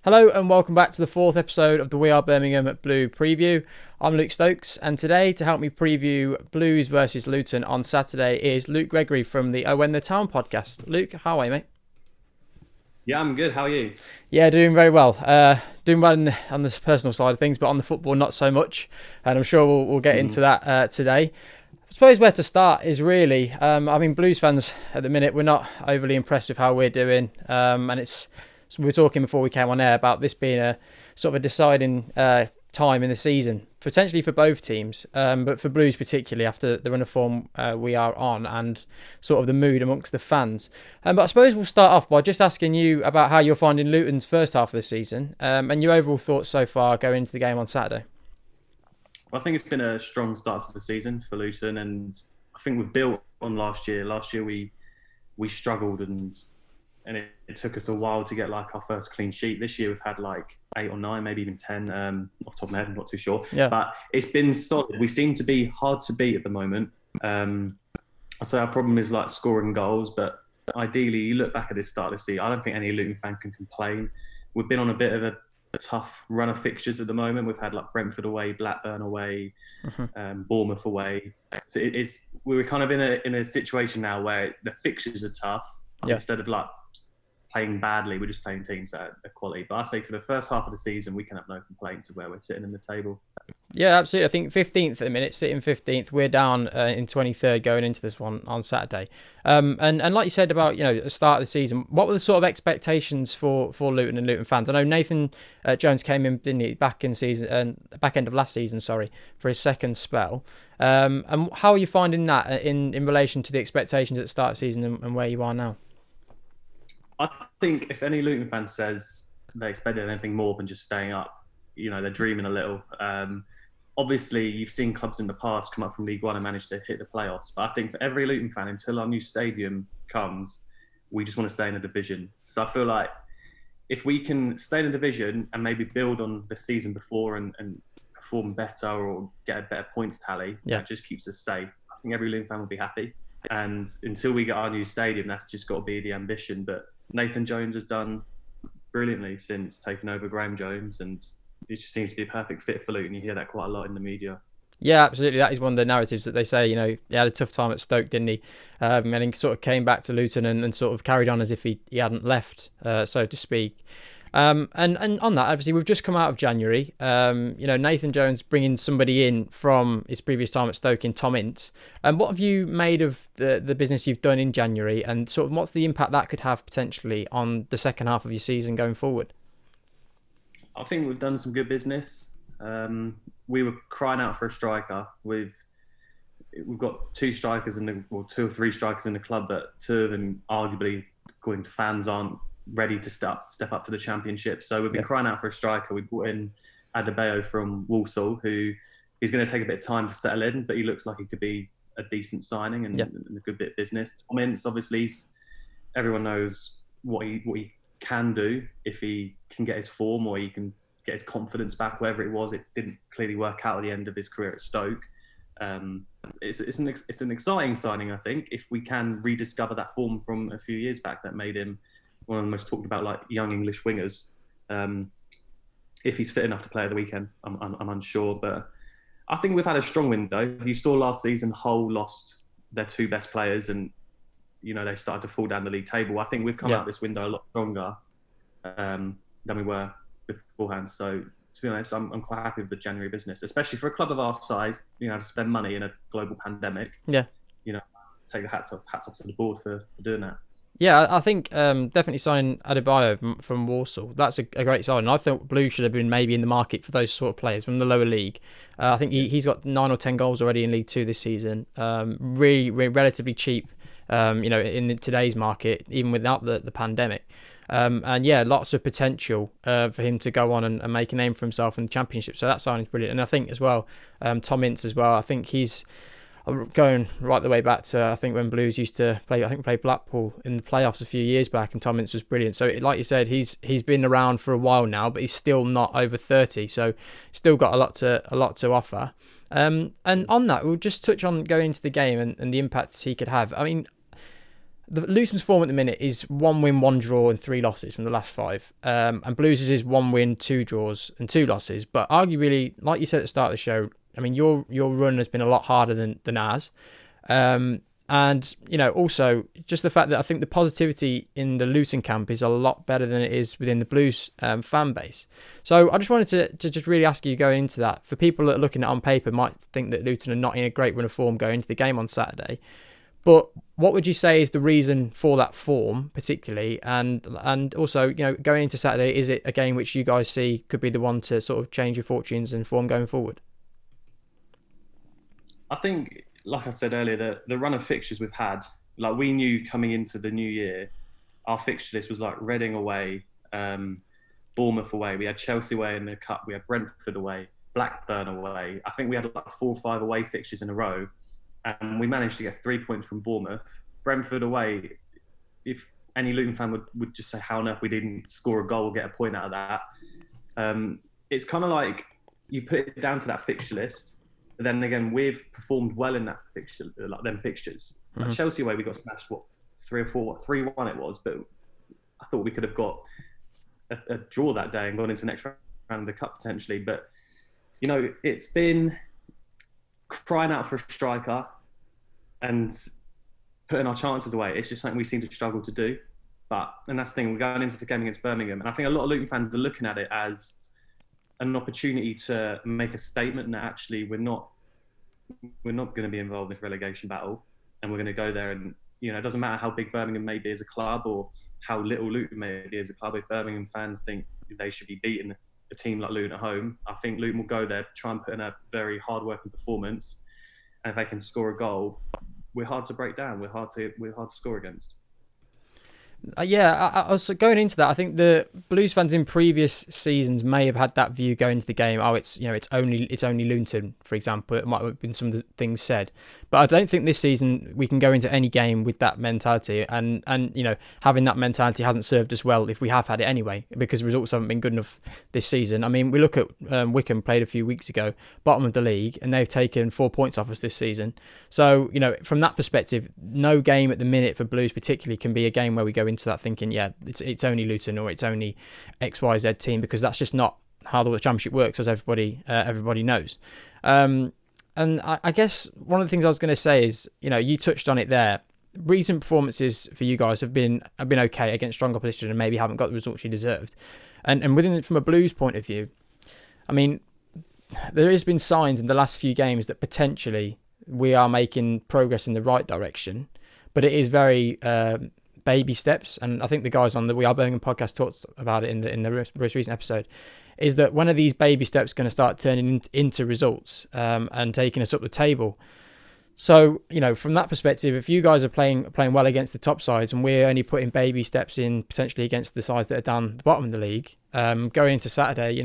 Hello and welcome back to the fourth episode of the We Are Birmingham Blue preview. I'm Luke Stokes, and today to help me preview Blues versus Luton on Saturday is Luke Gregory from the Luton Town podcast. Luke, how are you, mate? Yeah, I'm good. How are you? Yeah, doing very well. Doing well on this personal side of things, but on the football, not so much. And I'm sure we'll get into that today. I suppose where to start is really, Blues fans at the minute, we're not overly impressed with how we're doing. And it's, so we were talking before we came on air about this being a sort of a deciding time in the season, potentially for both teams, but for Blues particularly after the run of form we are on and sort of the mood amongst the fans. But I suppose we'll start off by just asking you about how you're finding Luton's first half of the season and your overall thoughts so far going into the game on Saturday. Well, I think it's been a strong start to the season for Luton, and I think we've built on last year. Last year we struggled and it took us a while to get like our first clean sheet. This year we've had like 8 or 9, maybe even 10. Off the top of my head, I'm not too sure. Yeah. But it's been solid. We seem to be hard to beat at the moment. So our problem is like scoring goals, but ideally, you look back at this start of the season, I don't think any Luton fan can complain. We've been on a bit of a tough run of fixtures at the moment. We've had like Brentford away, Blackburn away, Bournemouth away. So we're kind of in a situation now where the fixtures are tough. Yeah. Instead of like playing badly, we're just playing teams that are quality. But I think for the first half of the season, we can have no complaints of where we're sitting in the table. Yeah, absolutely. I think 15th at the minute, sitting 15th. We're down in 23rd going into this one on Saturday. And like you said about, the start of the season, what were the sort of expectations for Luton and Luton fans? I know Nathan Jones came in, didn't he, back end of last season, for his second spell. And how are you finding that in relation to the expectations at the start of the season and where you are now? I think if any Luton fan says they expected anything more than just staying up, they're dreaming a little. Obviously, you've seen clubs in the past come up from League One and manage to hit the playoffs. But I think for every Luton fan, until our new stadium comes, we just want to stay in the division. So I feel like if we can stay in the division and maybe build on the season before and perform better or get a better points tally, that just keeps us safe. I think every Luton fan will be happy. And until we get our new stadium, that's just got to be the ambition. But Nathan Jones has done brilliantly since taking over Graham Jones, and it just seems to be a perfect fit for Luton. You hear that quite a lot in the media. Yeah, absolutely. That is one of the narratives that they say, he had a tough time at Stoke, didn't he? And he sort of came back to Luton and sort of carried on as if he hadn't left, so to speak. And on that, obviously, we've just come out of January. Nathan Jones bringing somebody in from his previous time at Stoke in Tom Ince. And what have you made of the business you've done in January, and sort of what's the impact that could have potentially on the second half of your season going forward? I think we've done some good business. We were crying out for a striker. We've got 2 or 3 strikers in the club, but 2 of them arguably, according to fans, aren't ready to step up to the Championship. So we've been crying out for a striker. We brought in Adebayo from Walsall, who is going to take a bit of time to settle in, but he looks like he could be a decent signing and a good bit of business. Tom Ince, obviously, everyone knows what he can do if he can get his form or he can get his confidence back, wherever it was. It didn't clearly work out at the end of his career at Stoke. It's an exciting signing, I think, if we can rediscover that form from a few years back that made him one of the most talked about, like, young English wingers. If he's fit enough to play at the weekend, I'm unsure, but I think we've had a strong window. You saw last season Hull lost their 2 best players, and they started to fall down the league table. I think we've come out this window a lot stronger than we were beforehand. So to be honest, I'm quite happy with the January business, especially for a club of our size. To spend money in a global pandemic. Yeah. Take the hats off to the board for doing that. Yeah, I think definitely signing Adebayo from Walsall. That's a great sign. And I think Blue should have been maybe in the market for those sort of players from the lower league. I think he's got 9 or 10 goals already in League Two this season. Really relatively cheap, in today's market, even without the pandemic. And lots of potential for him to go on and make a name for himself in the Championship. So that signing's brilliant. And I think as well, Tom Ince as well. I think he's going right the way back to, I think, when Blues used to play Blackpool in the playoffs a few years back, and Tom Ince was brilliant. So like you said, he's been around for a while now, but he's still not over 30, so still got a lot to offer. And on that, we'll just touch on going into the game and the impacts he could have. I mean, the Luton's form at the minute is 1 win, 1 draw, and 3 losses from the last 5. And Blues is 1 win, 2 draws, and 2 losses. But arguably, like you said at the start of the show, I mean, your run has been a lot harder than ours. And, also just the fact that I think the positivity in the Luton camp is a lot better than it is within the Blues fan base. So I just wanted to just really ask you going into that. For people that are looking at it on paper might think that Luton are not in a great run of form going into the game on Saturday. But what would you say is the reason for that form, particularly? And also, going into Saturday, is it a game which you guys see could be the one to sort of change your fortunes and form going forward? I think, like I said earlier, the run of fixtures we've had, like we knew coming into the new year, our fixture list was like Reading away, Bournemouth away. We had Chelsea away in the cup. We had Brentford away, Blackburn away. I think we had like 4 or 5 away fixtures in a row. And we managed to get 3 points from Bournemouth. Brentford away, if any Luton fan would just say how on earth we didn't score a goal or get a point out of that. It's kind of like you put it down to that fixture list. But then again, we've performed well in that fixture, like them fixtures. Like Chelsea away, we got smashed, 3-1 it was. But I thought we could have got a draw that day and gone into the next round of the cup potentially. But, it's been crying out for a striker and putting our chances away. It's just something we seem to struggle to do. And that's the thing, we're going into the game against Birmingham. And I think a lot of Luton fans are looking at it as an opportunity to make a statement that actually we're not going to be involved in this relegation battle. And we're going to go there and, it doesn't matter how big Birmingham may be as a club or how little Luton may be as a club. If Birmingham fans think they should be beating a team like Luton at home, I think Luton will go there, try and put in a very hard-working performance. And if they can score a goal, we're hard to break down. We're hard to score against. I was going into that. I think the Blues fans in previous seasons may have had that view going into the game. Oh, it's only Luton, for example. It might have been some of the things said, but I don't think this season we can go into any game with that mentality. And having that mentality hasn't served us well if we have had it anyway, because the results haven't been good enough this season. I mean, we look at Wycombe played a few weeks ago, bottom of the league, and they've taken 4 points off us this season. So from that perspective, no game at the minute for Blues particularly can be a game where we go into that thinking, it's only Luton or it's only XYZ team, because that's just not how the Championship works, as everybody knows. And I guess one of the things I was going to say is, you touched on it there. Recent performances for you guys have been okay against strong opposition and maybe haven't got the results you deserved. And from a Blues point of view, I mean, there has been signs in the last few games that potentially we are making progress in the right direction, but it is very baby steps. And I think the guys on the We Are Birmingham podcast talked about it in the most recent episode. Is that when are these baby steps going to start turning into results and taking us up the table? So, from that perspective, if you guys are playing well against the top sides and we're only putting baby steps in potentially against the sides that are down the bottom of the league, going into Saturday,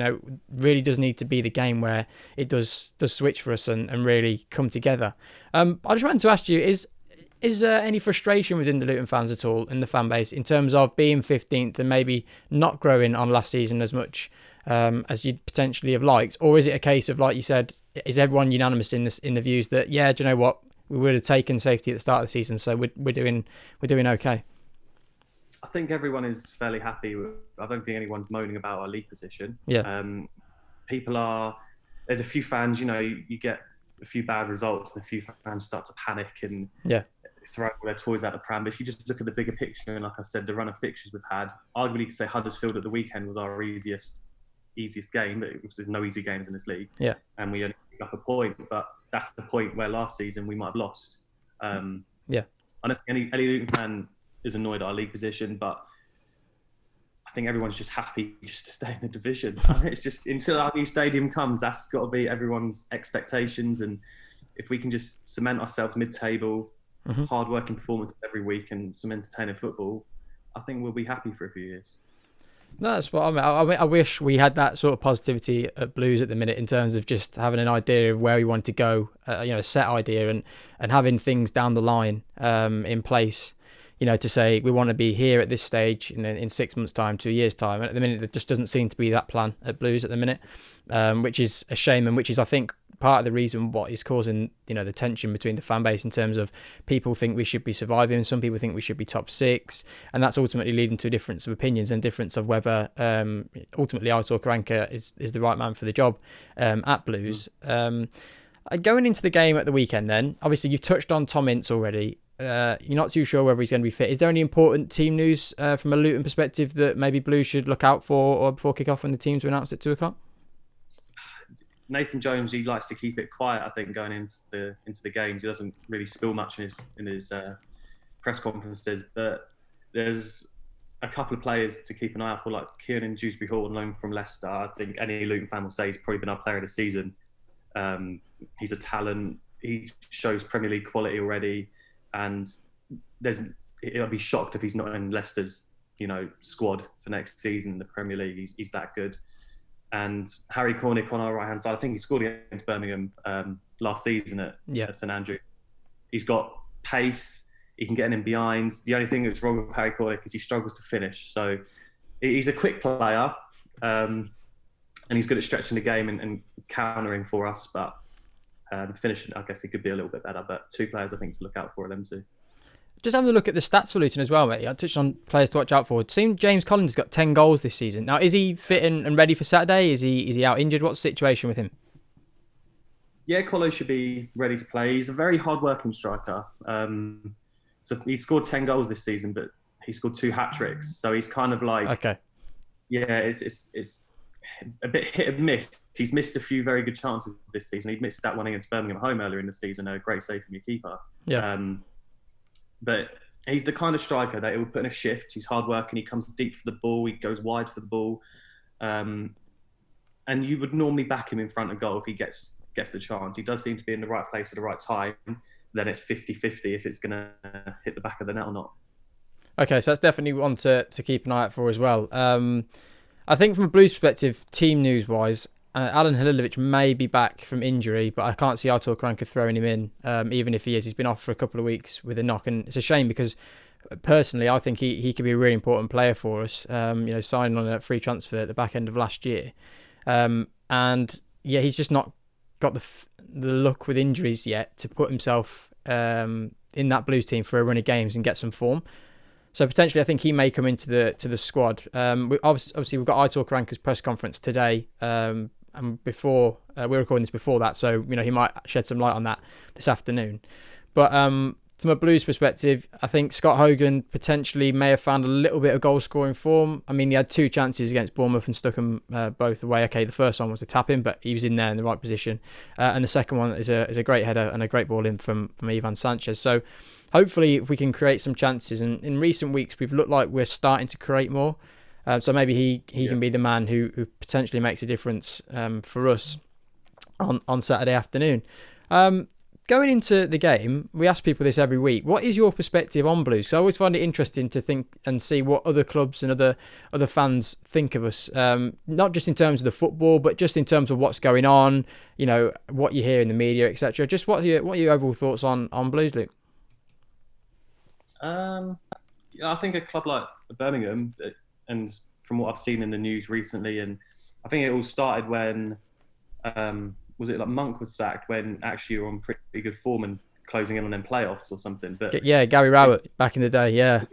really does need to be the game where it does switch for us and really come together. I just wanted to ask you, is there any frustration within the Luton fans at all in the fan base in terms of being 15th and maybe not growing on last season as much as you'd potentially have liked? Or is it a case of, like you said, is everyone unanimous in the views that, do you know what, we would have taken safety at the start of the season, so we're doing okay? I think everyone is fairly happy. I don't think anyone's moaning about our league position. Yeah. There's a few fans, you get a few bad results and a few fans start to panic and throw all their toys out the pram. But if you just look at the bigger picture, and like I said, the run of fixtures we've had, arguably you could say Huddersfield at the weekend was our easiest game, but there's no easy games in this league. Yeah. And we only picked up a point, but that's the point where last season we might have lost. I don't think any Luton fan is annoyed at our league position, but I think everyone's just happy just to stay in the division. It's just until our new stadium comes, that's got to be everyone's expectations. And if we can just cement ourselves mid-table, hard-working performance every week and some entertaining football, I think we'll be happy for a few years. No, that's what I mean. I wish we had that sort of positivity at Blues at the minute in terms of just having an idea of where we wanted to go, a set idea and having things down the line in place, to say we want to be here at this stage in 6 months' time, 2 years' time. And at the minute, there just doesn't seem to be that plan at Blues at the minute, which is a shame and which is, I think, part of the reason what is causing, the tension between the fan base in terms of people think we should be surviving, some people think we should be top 6, and that's ultimately leading to a difference of opinions and difference of whether ultimately Aitor Karanka is the right man for the job at Blues. Going into the game at the weekend then, obviously you've touched on Tom Ince already. You're not too sure whether he's going to be fit. Is there any important team news from a Luton perspective that maybe Blues should look out for or before kick-off when the teams are announced at 2 o'clock? Nathan Jones, he likes to keep it quiet, I think, going into the games. He doesn't really spill much in his press conferences, but there's a couple of players to keep an eye out for, like Kieran Dewsbury Hall, on loan from Leicester. I think any Luton fan will say he's probably been our player of the season. He's a talent. He shows Premier League quality already, and I'll be shocked if he's not in Leicester's squad for next season in the Premier League. He's that good. And Harry Cornick on our right hand side, I think he scored against Birmingham last season at St Andrew. He's got pace. He can get in behind. The only thing that's wrong with Harry Cornick is he struggles to finish. So he's a quick player, and he's good at stretching the game and countering for us. But finishing, I guess he could be a little bit better. But 2 players I think to look out for, them too. Just having a look at the stats for Luton as well, mate. I touched on players to watch out for. It seems James Collins has got 10 goals this season. Now, is he fit and ready for Saturday? Is he out injured? What's the situation with him? Yeah, Colo should be ready to play. He's a very hard-working striker. So he scored 10 goals this season, but he scored 2 hat-tricks. So he's kind of like... Okay. Yeah, it's a bit hit and miss. He's missed a few very good chances this season. He missed that one against Birmingham at home earlier in the season. A great save from your keeper. Yeah. But he's the kind of striker that he will put in a shift. He's hard working. He comes deep for the ball. He goes wide for the ball. And you would normally back him in front of goal if he gets the chance. He does seem to be in the right place at the right time. Then it's 50-50 if it's going to hit the back of the net or not. Okay, so that's definitely one to keep an eye out for as well. I think from a Blues perspective, team news-wise, Alan Halilovic may be back from injury, but I can't see Aitor Karanka throwing him in, even if he is. He's been off for a couple of weeks with a knock, and it's a shame because personally I think he could be a really important player for us, signing on a free transfer at the back end of last year. And yeah, he's just not got the luck with injuries yet to put himself in that Blues team for a run of games and get some form. So potentially, I think he may come into the squad. Obviously, we've got Aitor Karanka's press conference today, and before we're recording this before that, so he might shed some light on that this afternoon. But from a Blues perspective, I think Scott Hogan potentially may have found a little bit of goal scoring form. I mean, he had 2 chances against Bournemouth and stuck them both away. Okay, the first one was a tap in, but he was in there in the right position, and the second one is a great header and a great ball in from Ivan Sanchez. So hopefully, if we can create some chances, and in recent weeks we've looked like we're starting to create more. So maybe he can be the man who potentially makes a difference for us on Saturday afternoon. Going into the game, we ask people this every week. What is your perspective on Blues? Because I always find it interesting to think and see what other clubs and other fans think of us. Not just in terms of the football, but just in terms of what's going on. What you hear in the media, etc. Just what are your overall thoughts on Blues, Luke? I think a club like Birmingham, and from what I've seen in the news recently, and I think it all started when was it like Monk was sacked, when actually you were on pretty good form and closing in on them playoffs or something. But yeah, Gary Rowett back in the day, yeah.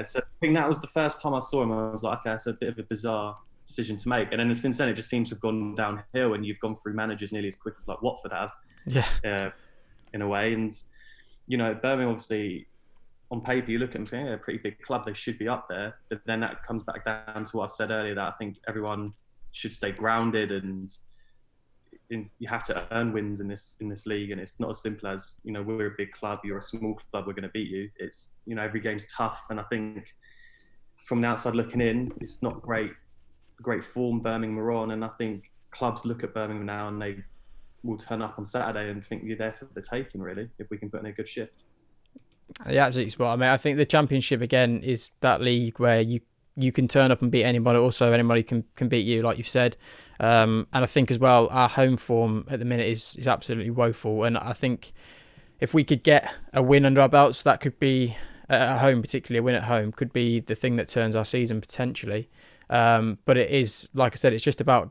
So I think that was the first time I saw him. I was like, okay, it's a bit of a bizarre decision to make. And then since then, it just seems to have gone downhill, and you've gone through managers nearly as quick as like Watford have, in a way. And Birmingham obviously, on paper, you look at them and think, they're a pretty big club, they should be up there. But then that comes back down to what I said earlier, that I think everyone should stay grounded, and you have to earn wins in this league. And it's not as simple as, we're a big club, you're a small club, we're going to beat you. It's, every game's tough. And I think from the outside looking in, it's not great form Birmingham are on. And I think clubs look at Birmingham now and they will turn up on Saturday and think you're there for the taking, really, if we can put in a good shift. Yeah, absolutely spot. I mean, I think the Championship again is that league where you can turn up and beat anybody. Also, anybody can beat you, like you've said. And I think as well, our home form at the minute is absolutely woeful. And I think if we could get a win under our belts, that could be at home, particularly a win at home, could be the thing that turns our season potentially. But it is, like I said, it's just about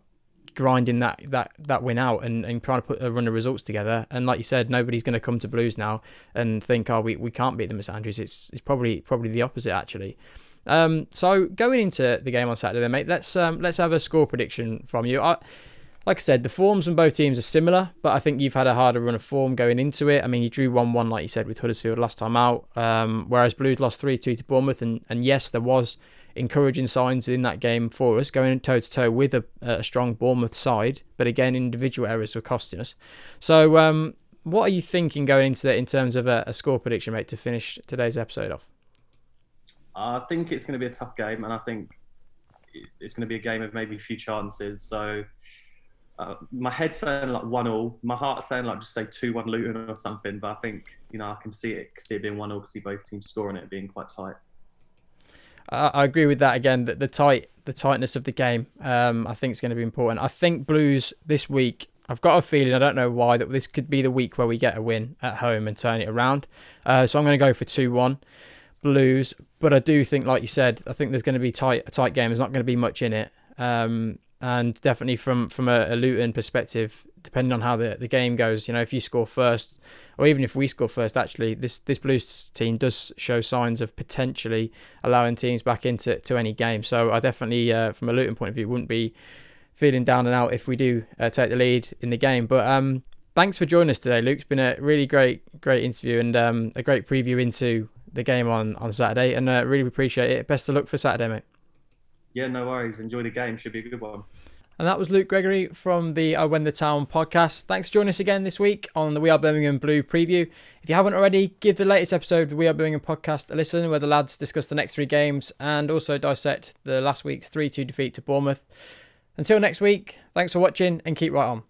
grinding that win out and trying to put a run of results together. And like you said, nobody's going to come to Blues now and think, oh, we can't beat them at St Andrews. It's probably the opposite, actually. So going into the game on Saturday, then, mate, let's have a score prediction from you. Like I said, the forms from both teams are similar, but I think you've had a harder run of form going into it. I mean, you drew 1-1, like you said, with Huddersfield last time out, whereas Blues lost 3-2 to Bournemouth. And yes, there was encouraging signs in that game for us, going toe-to-toe with a strong Bournemouth side. But again, individual errors were costing us. So what are you thinking going into that in terms of a score prediction, mate, to finish today's episode off? I think it's going to be a tough game, and I think it's going to be a game of maybe a few chances. So my head's saying like 1-1. My heart's saying like just say 2-1 Luton or something. But I think, I can see it being 1-1, see both teams scoring it being quite tight. I agree with that again. That the tightness of the game, I think is going to be important. I think Blues this week, I've got a feeling, I don't know why, that this could be the week where we get a win at home and turn it around. So I'm going to go for 2-1 Blues. But I do think, like you said, I think there's going to be a tight game. There's not going to be much in it. And definitely from a Luton perspective, depending on how the game goes, if you score first, or even if we score first, actually, this Blues team does show signs of potentially allowing teams back into any game. So I definitely, from a Luton point of view, wouldn't be feeling down and out if we do take the lead in the game. But thanks for joining us today, Luke. It's been a really great interview and a great preview into the game on Saturday, and really appreciate it. Best of luck for Saturday, mate. Yeah, no worries. Enjoy the game. Should be a good one. And that was Luke Gregory from the I Win the Town podcast. Thanks for joining us again this week on the We Are Birmingham Blue preview. If you haven't already, give the latest episode of the We Are Birmingham podcast a listen, where the lads discuss the next 3 games and also dissect the last week's 3-2 defeat to Bournemouth. Until next week, thanks for watching and keep right on.